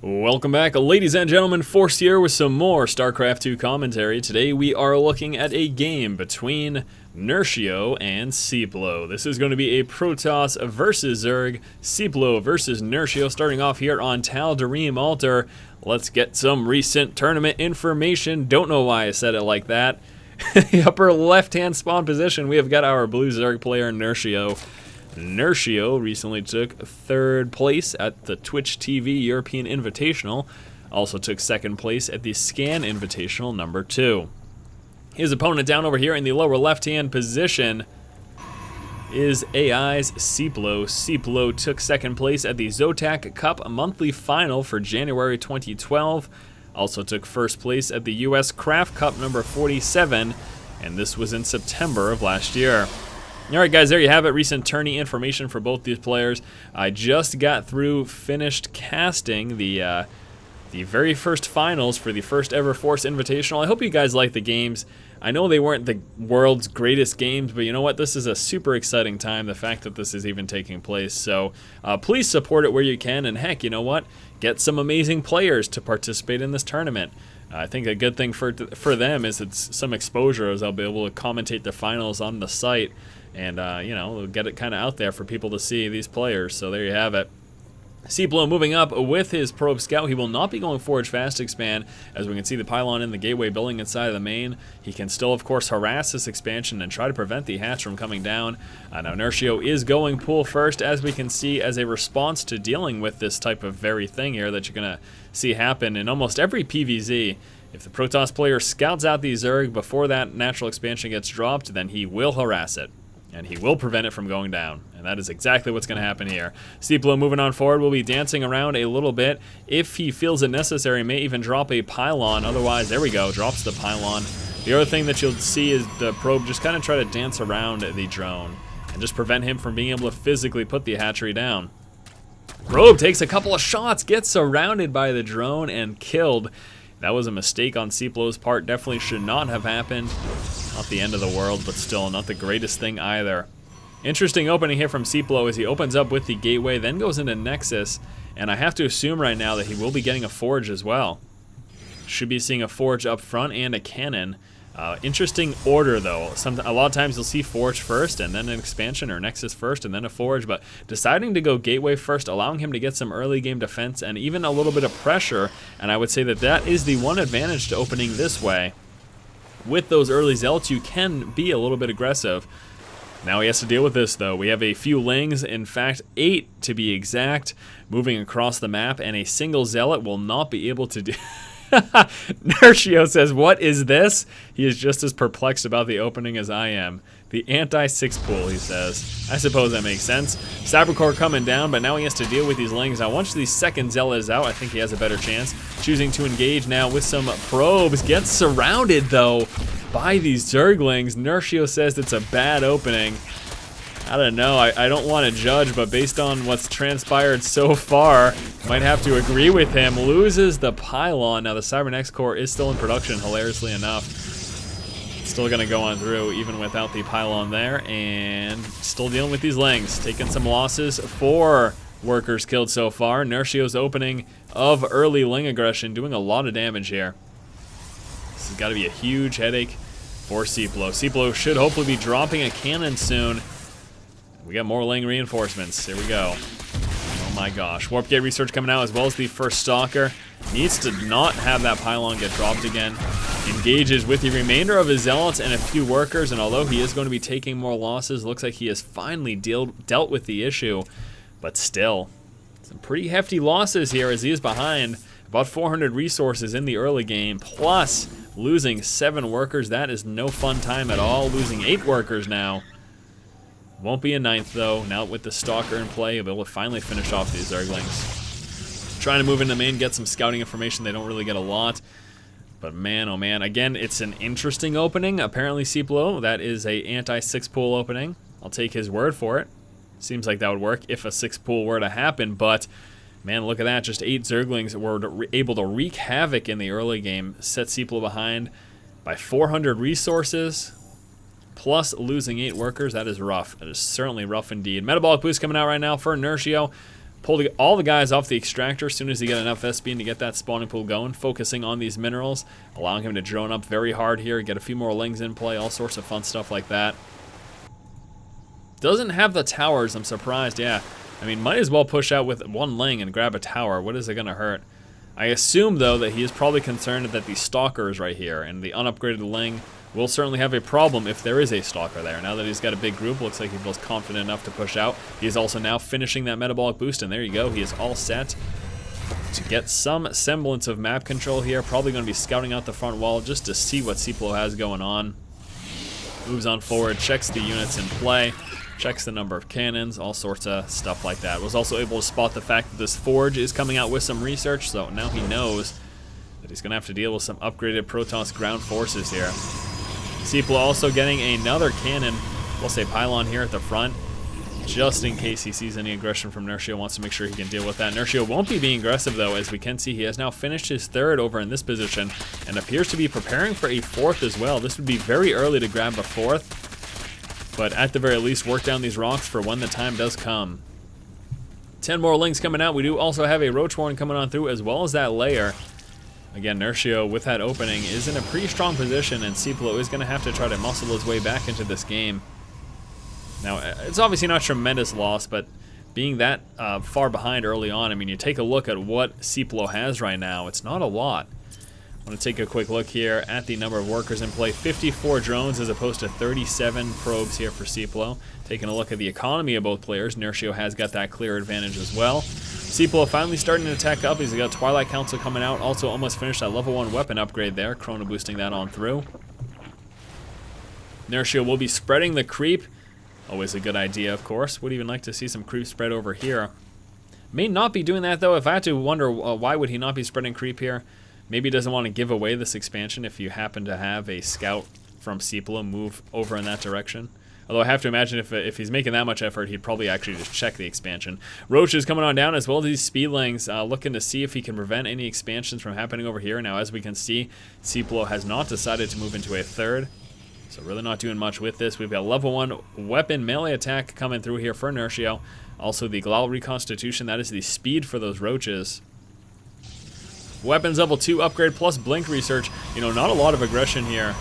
Welcome back, ladies and gentlemen. Force here with some more StarCraft 2 commentary. Today we are looking at a game between Nerchio and Seiplo. This is going to be a Protoss versus Zerg, Seiplo versus Nerchio, starting off here on Tal'Darim Altar. Let's get some recent tournament information. Don't know why I said it like that. The upper left-hand spawn position, we have got our blue Zerg player, Nerchio. Nerchio recently took third place at the Twitch TV European Invitational, also took second place at the Scan Invitational number 2. His opponent down over here in the lower left-hand position is AI's Seiplo. Seiplo took second place at the Zotac Cup monthly final for January 2012, also took first place at the US Craft Cup number 47, and this was in September of last year. Alright guys, there you have it. Recent tourney information for both these players. I just got through finished casting the very first finals for the first ever Force Invitational. I hope you guys like the games. I know they weren't the world's greatest games, but you know what? This is a super exciting time, the fact that this is even taking place. So please support it where you can, and heck, you know what? Get some amazing players to participate in this tournament. I think a good thing for them is it's some exposure, as I'll be able to commentate the finals on the site. And, you know, get it kind of out there for people to see these players. So there you have it. Seiplo moving up with his Probe Scout. He will not be going Forge Fast Expand, as we can see the pylon in the gateway building inside of the main. He can still, of course, harass this expansion and try to prevent the hatch from coming down. Now Nerchio is going pool first, as we can see, as a response to dealing with this type of very thing here that you're going to see happen in almost every PvZ. If the Protoss player scouts out the Zerg before that natural expansion gets dropped, then he will harass it. And he will prevent it from going down. And that is exactly what's going to happen here. Seiplo moving on forward will be dancing around a little bit. If he feels it necessary, may even drop a pylon. Otherwise, there we go, drops the pylon. The other thing that you'll see is the probe just kind of try to dance around the drone and just prevent him from being able to physically put the hatchery down. Probe takes a couple of shots, gets surrounded by the drone and killed. That was a mistake on Seiplo's part. Definitely should not have happened. Not the end of the world, but still not the greatest thing either. Interesting opening here from Seiplo as he opens up with the gateway, then goes into Nexus, and I have to assume right now that he will be getting a forge as well. Should be seeing a forge up front and a cannon. Interesting order though. A lot of times you'll see forge first and then an expansion, or Nexus first and then a forge, but deciding to go gateway first, allowing him to get some early game defense and even a little bit of pressure, and I would say that that is the one advantage to opening this way. With those early zealots, you can be a little bit aggressive. Now he has to deal with this though. We have a few lings, in fact 8 to be exact, moving across the map, and a single zealot will not be able to do. Nerchio says, "What is this?" He is just as perplexed about the opening as I am. The anti-6 pool, he says. I suppose that makes sense. Cybercore coming down, but now he has to deal with these lings. Now once the second zealot is out, I think he has a better chance. Choosing to engage now with some probes. Gets surrounded though by these Zerglings. Nerchio says it's a bad opening. I don't know, I don't want to judge, but based on what's transpired so far, might have to agree with him. Loses the pylon. Now the Cybernex core is still in production, hilariously enough. Still going to go on through even without the pylon there, and still dealing with these lings. Taking some losses. 4 workers killed so far. Nerchio's opening of early ling aggression doing a lot of damage here. This has got to be a huge headache for Seiplo. Seiplo should hopefully be dropping a cannon soon. We got more ling reinforcements. Here we go. Oh my gosh. Warp Gate research coming out, as well as the first Stalker. Needs to not have that pylon get dropped again. Engages with the remainder of his zealots and a few workers, and although he is going to be taking more losses, looks like he has finally dealt with the issue. But still, some pretty hefty losses here as he is behind. About 400 resources in the early game, plus losing 7 workers. That is no fun time at all. Losing 8 workers now. Won't be a 9th though. Now with the Stalker in play, he'll be able to finally finish off these Zerglings. Trying to move into main, get some scouting information. They don't really get a lot. But man, oh man. Again, it's an interesting opening. Apparently Seiplo, that is a anti-6 pool opening. I'll take his word for it. Seems like that would work if a 6 pool were to happen, but man, look at that. Just 8 Zerglings were able to wreak havoc in the early game. Set Seiplo behind by 400 resources. Plus losing 8 workers. That is rough. That is certainly rough indeed. Metabolic boost coming out right now for Nerchio. pull all the guys off the extractor as soon as he get enough SP to get that spawning pool going, focusing on these minerals, allowing him to drone up very hard here, get a few more lings in play, all sorts of fun stuff like that. Doesn't have the towers, I'm surprised, yeah. I mean, might as well push out with one ling and grab a tower. What is it going to hurt? I assume, though, that he is probably concerned that the stalker is right here, and the unupgraded ling will certainly have a problem if there is a stalker there. Now that he's got a big group, looks like he feels confident enough to push out. He is also now finishing that metabolic boost, and there you go. He is all set to get some semblance of map control here. Probably going to be scouting out the front wall just to see what Seiplo has going on. Moves on forward, checks the units in play, checks the number of cannons, all sorts of stuff like that. Was also able to spot the fact that this forge is coming out with some research, so now he knows that he's going to have to deal with some upgraded Protoss ground forces here. Seiplo also getting another cannon, we'll say pylon here at the front, just in case he sees any aggression from Nerchio, wants to make sure he can deal with that. Nerchio won't be being aggressive, though, as we can see he has now finished his third over in this position and appears to be preparing for a fourth as well. This would be very early to grab a fourth, but at the very least work down these rocks for when the time does come. 10 more lings coming out. We do also have a roach warren coming on through, as well as that layer. Again, Nerchio, with that opening, is in a pretty strong position, and Seiplo is going to have to try to muscle his way back into this game. Now, it's obviously not a tremendous loss, but being that far behind early on, I mean, you take a look at what Seiplo has right now, it's not a lot. I want to take a quick look here at the number of workers in play. 54 drones as opposed to 37 probes here for Seiplo. Taking a look at the economy of both players, Nerchio has got that clear advantage as well. Seiplo finally starting to attack up. He's got Twilight Council coming out. Also almost finished that level 1 weapon upgrade there. Chrono boosting that on through. Nerchio will be spreading the creep. Always a good idea, of course. Would even like to see some creep spread over here. May not be doing that, though. If I had to wonder why would he not be spreading creep here, maybe he doesn't want to give away this expansion if you happen to have a scout from Seiplo move over in that direction. Although I have to imagine if he's making that much effort, he'd probably actually just check the expansion. Roach is coming on down, as well as these speedlings, looking to see if he can prevent any expansions from happening over here. Now, as we can see, Seiplo has not decided to move into a third. So really not doing much with this. We've got level 1 weapon melee attack coming through here for Nerchio. Also the Glal Reconstitution, that is the speed for those roaches. Weapons level 2 upgrade plus blink research. You know, not a lot of aggression here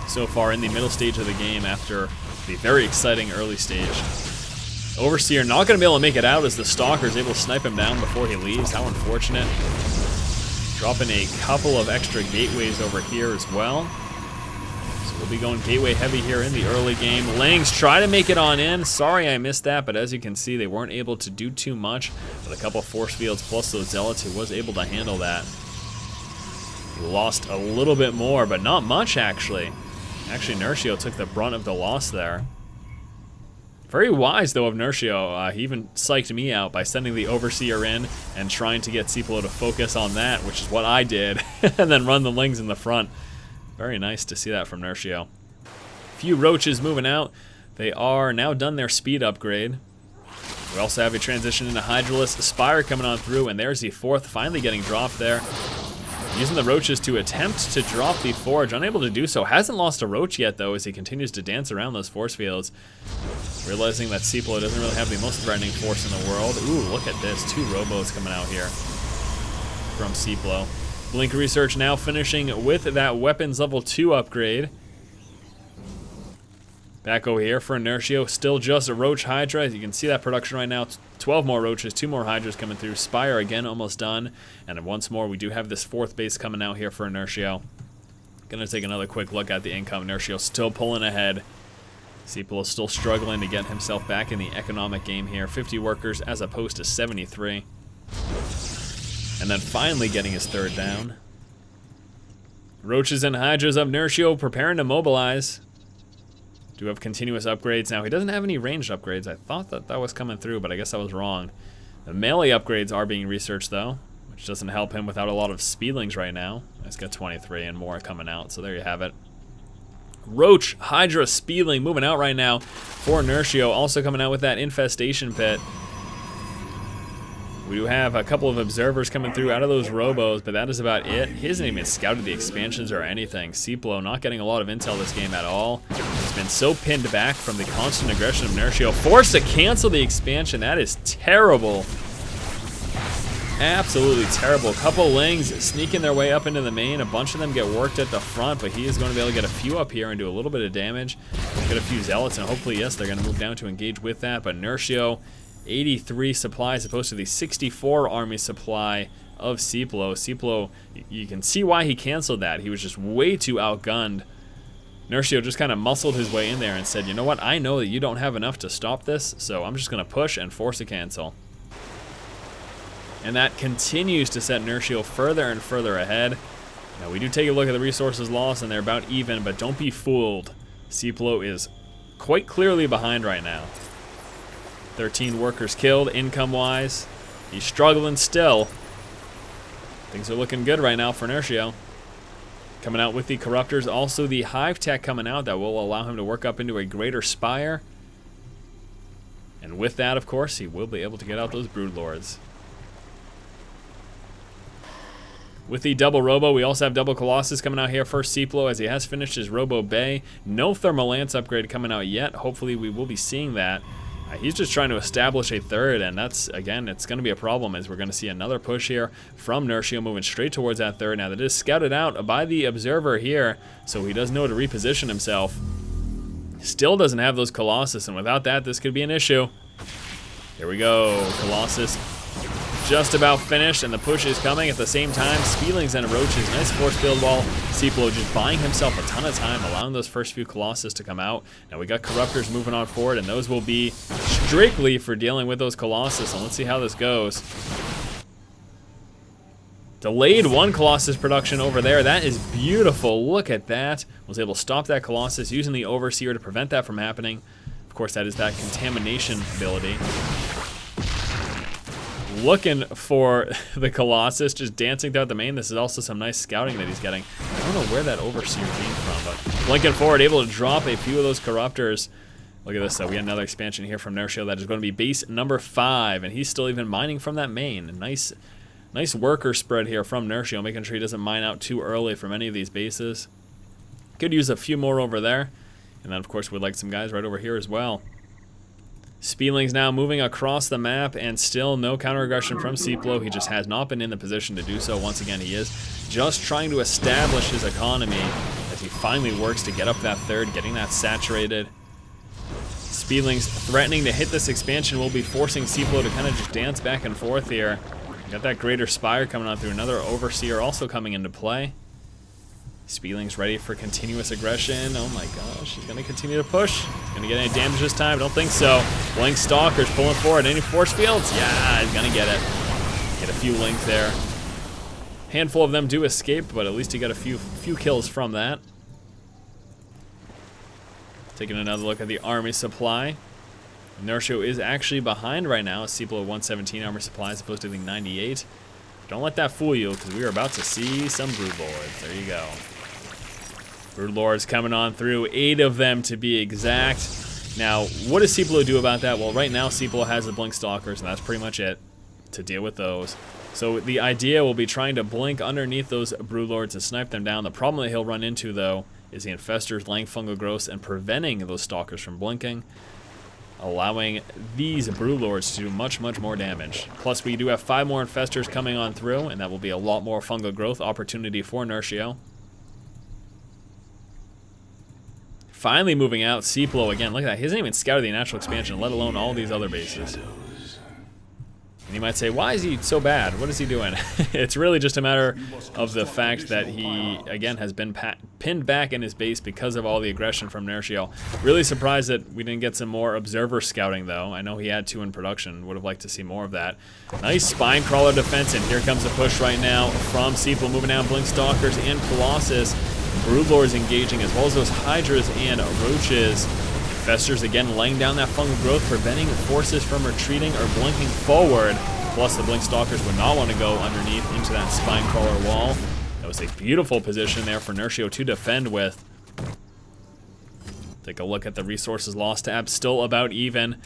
so far in the middle stage of the game after the very exciting early stage. Overseer not going to be able to make it out as the Stalker is able to snipe him down before he leaves. How unfortunate. Dropping a couple of extra gateways over here as well. We'll be going gateway heavy here in the early game. Lings try to make it on in. Sorry I missed that, but as you can see, they weren't able to do too much. With a couple force fields plus those zealots, he was able to handle that. He lost a little bit more, but not much actually. Actually, Nerchio took the brunt of the loss there. Very wise, though, of Nerchio. He even psyched me out by sending the Overseer in and trying to get Seiplo to focus on that, which is what I did, and then run the Lings in the front. Very nice to see that from Nerchio. Few roaches moving out. They are now done their speed upgrade. We also have a transition into Hydralisk Spire coming on through, and there's the fourth finally getting dropped there. Using the roaches to attempt to drop the forge, unable to do so. Hasn't lost a roach yet, though, as he continues to dance around those force fields. Realizing that Seiplo doesn't really have the most threatening force in the world. Ooh, look at this. 2 robos coming out here from Seiplo. Blink research now finishing with that weapons level 2 upgrade. Back over here for Nerchio, still just a Roach Hydra. As you can see that production right now, 12 more Roaches, 2 more Hydras coming through. Spire again almost done. And then once more, we do have this 4th base coming out here for Nerchio. Gonna take another quick look at the income. Nerchio still pulling ahead. Seiplo still struggling to get himself back in the economic game here. 50 workers as opposed to 73. And then finally getting his 3rd down. Roaches and Hydras of Nerchio preparing to mobilize. Do have continuous upgrades. Now, he doesn't have any ranged upgrades. I thought that was coming through, but I guess I was wrong. The melee upgrades are being researched, though, which doesn't help him without a lot of speedlings right now. He's got 23 and more coming out, so there you have it. Roach, Hydra, speedling moving out right now for Nerchio. Also coming out with that infestation pit. We do have a couple of observers coming through out of those robos, but that is about it. He hasn't even scouted the expansions or anything. Seiplo not getting a lot of intel this game at all. He's been so pinned back from the constant aggression of Nerchio. Forced to cancel the expansion. That is terrible. absolutely terrible. Couple Lings sneaking their way up into the main. A bunch of them get worked at the front, but he is going to be able to get a few up here and do a little bit of damage. Get a few Zealots, and hopefully, yes, they're going to move down to engage with that. But Nerchio, 83 supply as opposed to the 64 army supply of Seiplo. Seiplo, you can see why he canceled that. He was just way too outgunned. Nerchio just kind of muscled his way in there and said, you know what, I know that you don't have enough to stop this, so I'm just going to push and force a cancel. And that continues to set Nerchio further and further ahead. Now, we do take a look at the resources lost, and they're about even, but don't be fooled. Seiplo is quite clearly behind right now. 13 workers killed, income-wise. He's struggling still. Things are looking good right now for Nerchio. Coming out with the Corruptors, also the Hive Tech coming out that will allow him to work up into a greater Spire. And with that, of course, he will be able to get out those Broodlords. With the double Robo, we also have double Colossus coming out here. First Seiplo, as he has finished his Robo Bay. No Thermal Lance upgrade coming out yet. Hopefully we will be seeing that. He's just trying to establish a third, and that's, again, it's going to be a problem as we're going to see another push here from Nerchio moving straight towards that third. Now, that is scouted out by the Observer here, so he does know to reposition himself. Still doesn't have those Colossus, and without that, this could be an issue. Here we go. Colossus just about finished, and the push is coming at the same time. Spielings and Roaches, nice force field wall. Seiplo just buying himself a ton of time, allowing those first few Colossus to come out. Now we got Corruptors moving on forward, and those will be strictly for dealing with those Colossus, and let's see how this goes. Delayed one Colossus production over there. That is beautiful. Look at that. Was able to stop that Colossus using the Overseer to prevent that from happening. Of course, that is that contamination ability. Looking for the Colossus, just dancing throughout the main. This is also some nice scouting that he's getting. I don't know where that Overseer came from, but blinking forward, able to drop a few of those Corruptors. Look at this, though. We had another expansion here from Nerchio that is going to be base number 5, and he's still even mining from that main. Nice worker spread here from Nerchio, making sure he doesn't mine out too early from any of these bases. Could use a few more over there, and then, of course, we'd like some guys right over here as well. Spielings now moving across the map, and still no counter-aggression from Seiplo. He just has not been in the position to do so. Once again, he is just trying to establish his economy as he finally works to get up that third, getting that saturated. Spielings threatening to hit this expansion will be forcing Seiplo to kind of just dance back and forth here. Got that Greater Spire coming on through. Another Overseer also coming into play. Spielings ready for continuous aggression. Oh my gosh, he's going to continue to push. He's going to get any damage this time? I don't think so. Blink Stalkers pulling forward. Any force fields? Yeah, he's going to get it. Get a few Link there. Handful of them do escape, but at least he got a few kills from that. Taking another look at the army supply. Nerchio is actually behind right now. Seiplo 117 armor supply as opposed to the 98. Don't let that fool you, because we are about to see some Broodlords. There you go. Broodlords coming on through, 8 of them to be exact. Now, what does Seiplo do about that? Well, right now Seiplo has the Blink Stalkers, and that's pretty much it to deal with those. So the idea will be trying to blink underneath those Broodlords and snipe them down. The problem that he'll run into, though, is the Infestors laying fungal growths and preventing those Stalkers from blinking, allowing these Broodlords to do much more damage. Plus, we do have 5 more Infestors coming on through, and that will be a lot more fungal growth opportunity for Nerchio. Finally moving out, Seiplo again. Look at that. He hasn't even scouted the natural expansion, let alone all these other bases. And you might say, why is he so bad? What is he doing? It's really just a matter of the fact that he, again, has been pinned back in his base because of all the aggression from Nerchio. Really surprised that we didn't get some more Observer scouting, though. I know he had 2 in production. Would have liked to see more of that. Nice Spine Crawler defense, and here comes the push right now from Seiplo, moving down Blink Stalkers and Colossus. Broodlords engaging, as well as those Hydras and Roaches. Infestors again laying down that fungal growth, preventing forces from retreating or blinking forward. Plus, the Blink Stalkers would not want to go underneath into that Spine Crawler wall. That was a beautiful position there for Nerchio to defend with. Take a look at the resources lost tab, still about even.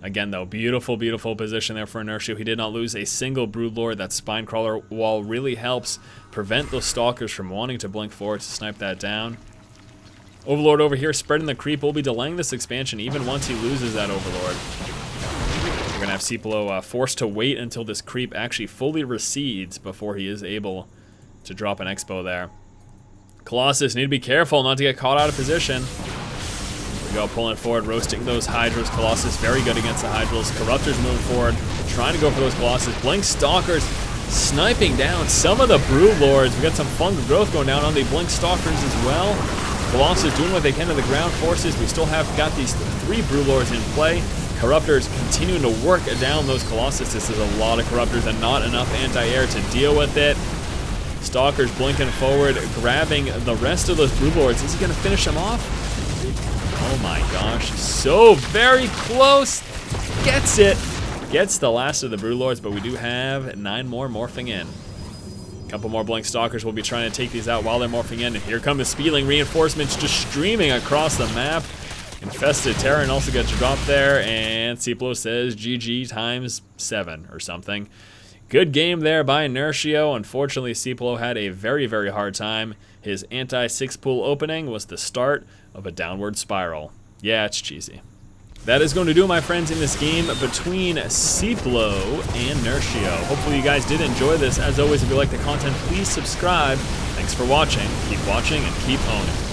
Again, though, beautiful position there for Nerchio. He did not lose a single Broodlord. That Spine Crawler wall really helps prevent those Stalkers from wanting to blink forward to snipe that down. Overlord over here spreading the creep. Will be delaying this expansion even once he loses that Overlord. We're going to have Seiplo forced to wait until this creep actually fully recedes before he is able to drop an expo there. Colossus, need to be careful not to get caught out of position. Here we go, pulling forward, roasting those Hydras. Colossus very good against the Hydras. Corruptors moving forward, trying to go for those Colossus. Blink Stalkers sniping down some of the Brood Lords. We got some fungal growth going down on the Blink Stalkers as well. Colossus doing what they can to the ground forces. We still have got these 3 Brood Lords in play. Corruptors continuing to work down those Colossus. This is a lot of Corruptors and not enough anti-air to deal with it. Stalkers blinking forward, grabbing the rest of those Brood Lords. Is he going to finish them off? Oh my gosh, so very close. Gets it. Gets the last of the Brood Lords, but we do have 9 more morphing in. A couple more Blink Stalkers will be trying to take these out while they're morphing in. And here come the Speedling reinforcements just streaming across the map. Infested Terran also gets dropped there, and Seiplo says GG times 7 or something. Good game there by Nerchio. Unfortunately, Seiplo had a very, very hard time. His anti-6 pool opening was the start of a downward spiral. Yeah, it's cheesy. That is going to do it, my friends, in this game between Seiplo and Nerchio. Hopefully you guys did enjoy this. As always, if you like the content, please subscribe. Thanks for watching. Keep watching and keep owning.